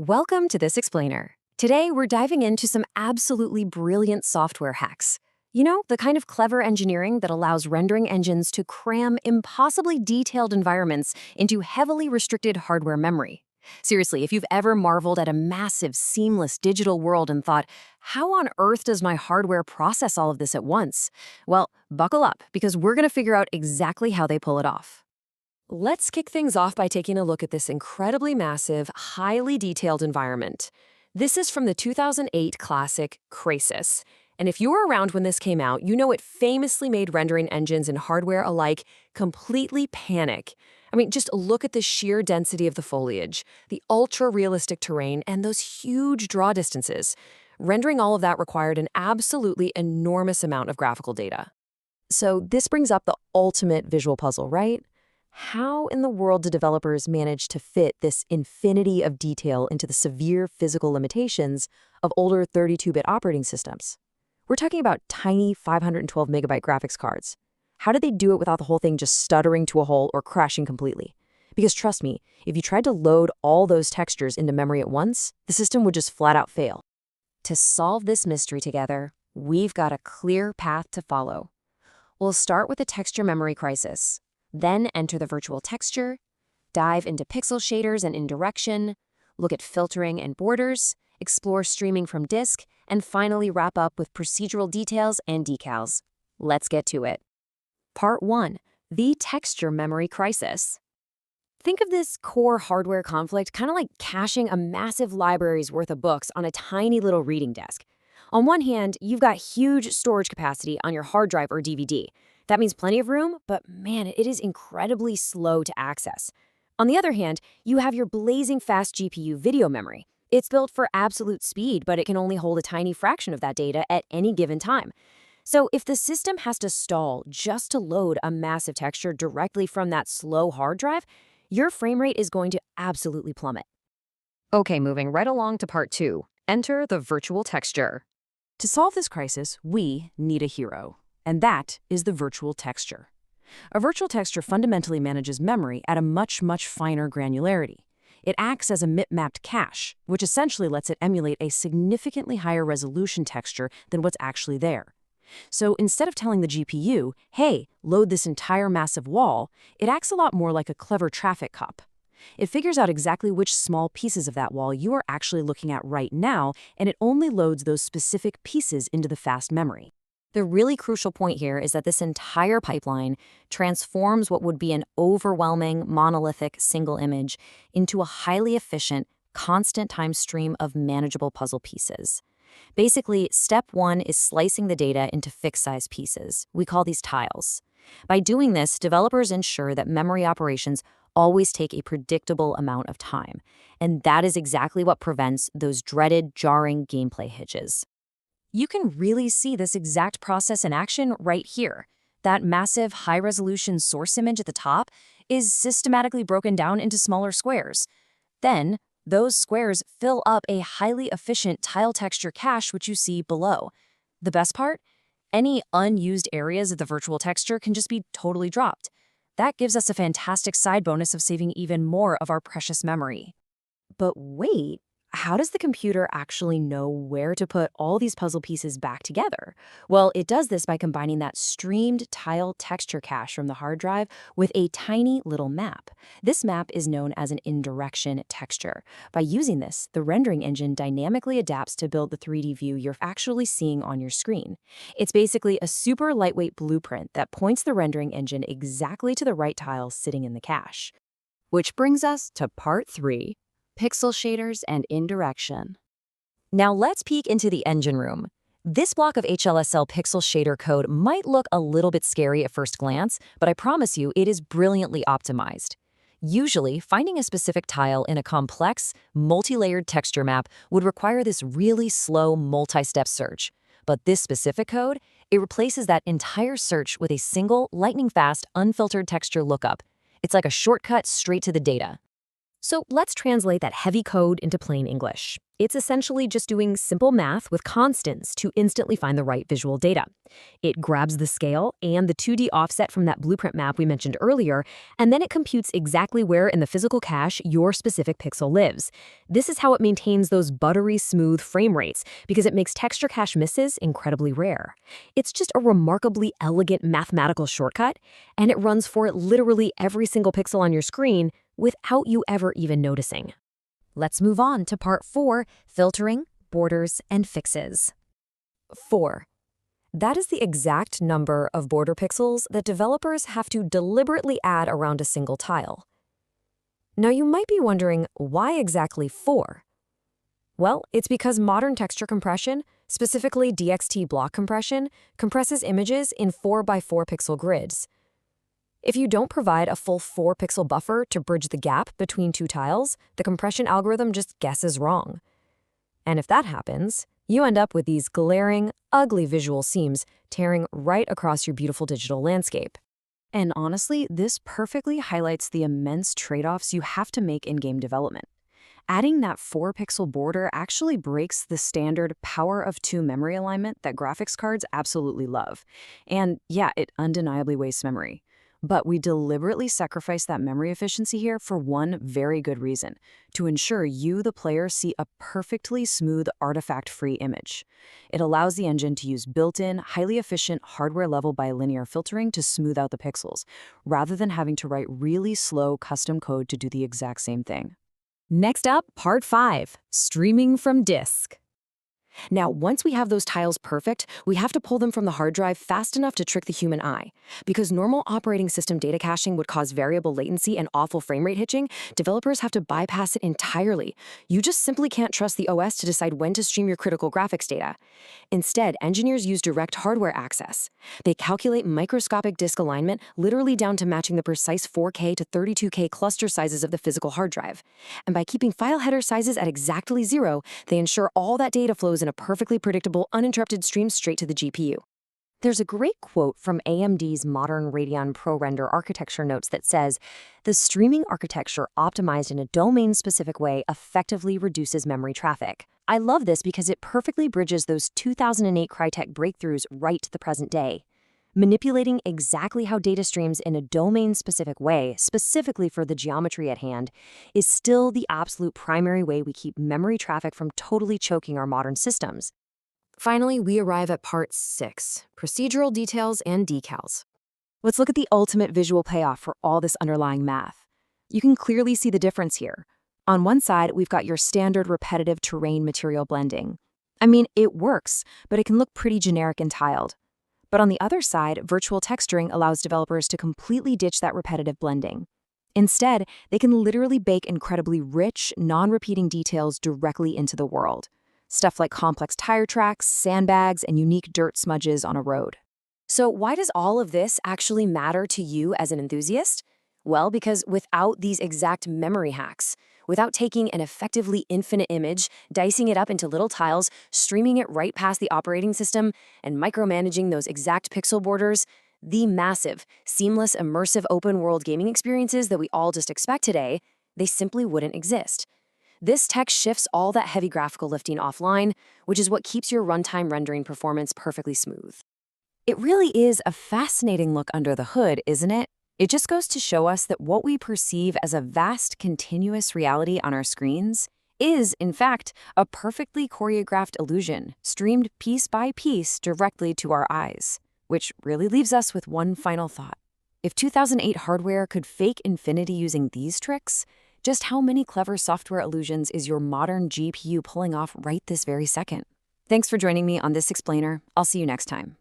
Welcome to this explainer. Today, we're diving into some absolutely brilliant software hacks. You know, the kind of clever engineering that allows rendering engines to cram impossibly detailed environments into heavily restricted hardware memory. Seriously, if you've ever marveled at a massive, seamless digital world and thought, how on earth does my hardware process all of this at once? Well, buckle up, because we're going to figure out exactly how they pull it off. Let's kick things off by taking a look at this incredibly massive, highly detailed environment. This is from the 2008 classic Crysis. And if you were around when this came out, you know it famously made rendering engines and hardware alike completely panic. I mean, just look at the sheer density of the foliage, the ultra-realistic terrain, and those huge draw distances. Rendering all of that required an absolutely enormous amount of graphical data. So this brings up the ultimate visual puzzle, right? How in the world do developers manage to fit this infinity of detail into the severe physical limitations of older 32-bit operating systems? We're talking about tiny 512-megabyte graphics cards. How did they do it without the whole thing just stuttering to a halt or crashing completely? Because trust me, if you tried to load all those textures into memory at once, the system would just flat out fail. To solve this mystery together, we've got a clear path to follow. We'll start with the texture memory crisis. Then enter the virtual texture, dive into pixel shaders and indirection, look at filtering and borders, explore streaming from disk, and finally wrap up with procedural details and decals. Let's get to it. Part 1. The texture memory crisis. Think of this core hardware conflict kind of like caching a massive library's worth of books on a tiny little reading desk. On one hand, you've got huge storage capacity on your hard drive or DVD. That means plenty of room, but man, it is incredibly slow to access. On the other hand, you have your blazing fast GPU video memory. It's built for absolute speed, but it can only hold a tiny fraction of that data at any given time. So if the system has to stall just to load a massive texture directly from that slow hard drive, your frame rate is going to absolutely plummet. Okay, moving right along to part 2. Enter the virtual texture. To solve this crisis, we need a hero. And that is the virtual texture. A virtual texture fundamentally manages memory at a much, much finer granularity. It acts as a Mipmapped cache, which essentially lets it emulate a significantly higher resolution texture than what's actually there. So instead of telling the GPU, hey, load this entire massive wall, it acts a lot more like a clever traffic cop. It figures out exactly which small pieces of that wall you are actually looking at right now, and it only loads those specific pieces into the fast memory. The really crucial point here is that this entire pipeline transforms what would be an overwhelming, monolithic single image into a highly efficient, constant time stream of manageable puzzle pieces. Basically, step 1 is slicing the data into fixed-size pieces. We call these tiles. By doing this, developers ensure that memory operations always take a predictable amount of time, and that is exactly what prevents those dreaded, jarring gameplay hitches. You can really see this exact process in action right here. That massive high-resolution source image at the top is systematically broken down into smaller squares. Then, those squares fill up a highly efficient tile texture cache, which you see below. The best part? Any unused areas of the virtual texture can just be totally dropped. That gives us a fantastic side bonus of saving even more of our precious memory. But wait, how does the computer actually know where to put all these puzzle pieces back together? Well, it does this by combining that streamed tile texture cache from the hard drive with a tiny little map. This map is known as an indirection texture. By using this, the rendering engine dynamically adapts to build the 3D view you're actually seeing on your screen. It's basically a super lightweight blueprint that points the rendering engine exactly to the right tile sitting in the cache. Which brings us to part 3. Pixel shaders and indirection. Now let's peek into the engine room. This block of HLSL pixel shader code might look a little bit scary at first glance, but I promise you it is brilliantly optimized. Usually, finding a specific tile in a complex, multi-layered texture map would require this really slow multi-step search. But this specific code, it replaces that entire search with a single, lightning-fast, unfiltered texture lookup. It's like a shortcut straight to the data. So let's translate that heavy code into plain English. It's essentially just doing simple math with constants to instantly find the right visual data. It grabs the scale and the 2D offset from that blueprint map we mentioned earlier, and then it computes exactly where in the physical cache your specific pixel lives. This is how it maintains those buttery smooth frame rates, because it makes texture cache misses incredibly rare. It's just a remarkably elegant mathematical shortcut, and it runs for literally every single pixel on your screen without you ever even noticing. Let's move on to part 4, filtering, borders, and fixes. 4. That is the exact number of border pixels that developers have to deliberately add around a single tile. Now you might be wondering, why exactly 4? Well, it's because modern texture compression, specifically DXT block compression, compresses images in 4x4 pixel grids. If you don't provide a full 4-pixel buffer to bridge the gap between two tiles, the compression algorithm just guesses wrong. And if that happens, you end up with these glaring, ugly visual seams tearing right across your beautiful digital landscape. And honestly, this perfectly highlights the immense trade-offs you have to make in game development. Adding that 4-pixel border actually breaks the standard power of 2 memory alignment that graphics cards absolutely love. And yeah, it undeniably wastes memory. But we deliberately sacrifice that memory efficiency here for one very good reason: to ensure you, the player, see a perfectly smooth, artifact-free image. It allows the engine to use built-in, highly efficient, hardware-level bilinear filtering to smooth out the pixels, rather than having to write really slow custom code to do the exact same thing. Next up, part 5, streaming from disk. Now, once we have those tiles perfect, we have to pull them from the hard drive fast enough to trick the human eye. Because normal operating system data caching would cause variable latency and awful frame rate hitching, developers have to bypass it entirely. You just simply can't trust the OS to decide when to stream your critical graphics data. Instead, engineers use direct hardware access. They calculate microscopic disk alignment literally down to matching the precise 4K to 32K cluster sizes of the physical hard drive. And by keeping file header sizes at exactly 0, they ensure all that data flows in a perfectly predictable, uninterrupted stream straight to the GPU. There's a great quote from AMD's modern Radeon ProRender architecture notes that says, "The streaming architecture optimized in a domain-specific way effectively reduces memory traffic." I love this because it perfectly bridges those 2008 Crytek breakthroughs right to the present day. Manipulating exactly how data streams in a domain-specific way, specifically for the geometry at hand, is still the absolute primary way we keep memory traffic from totally choking our modern systems. Finally, we arrive at part 6, procedural details and decals. Let's look at the ultimate visual payoff for all this underlying math. You can clearly see the difference here. On one side, we've got your standard repetitive terrain material blending. I mean, it works, but it can look pretty generic and tiled. But on the other side, virtual texturing allows developers to completely ditch that repetitive blending. Instead, they can literally bake incredibly rich, non-repeating details directly into the world. Stuff like complex tire tracks, sandbags, and unique dirt smudges on a road. So why does all of this actually matter to you as an enthusiast? Well, because without these exact memory hacks, without taking an effectively infinite image, dicing it up into little tiles, streaming it right past the operating system, and micromanaging those exact pixel borders, the massive, seamless, immersive open-world gaming experiences that we all just expect today, they simply wouldn't exist. This tech shifts all that heavy graphical lifting offline, which is what keeps your runtime rendering performance perfectly smooth. It really is a fascinating look under the hood, isn't it? It just goes to show us that what we perceive as a vast, continuous reality on our screens is, in fact, a perfectly choreographed illusion, streamed piece by piece directly to our eyes. Which really leaves us with one final thought. If 2008 hardware could fake infinity using these tricks, just how many clever software illusions is your modern GPU pulling off right this very second? Thanks for joining me on this explainer. I'll see you next time.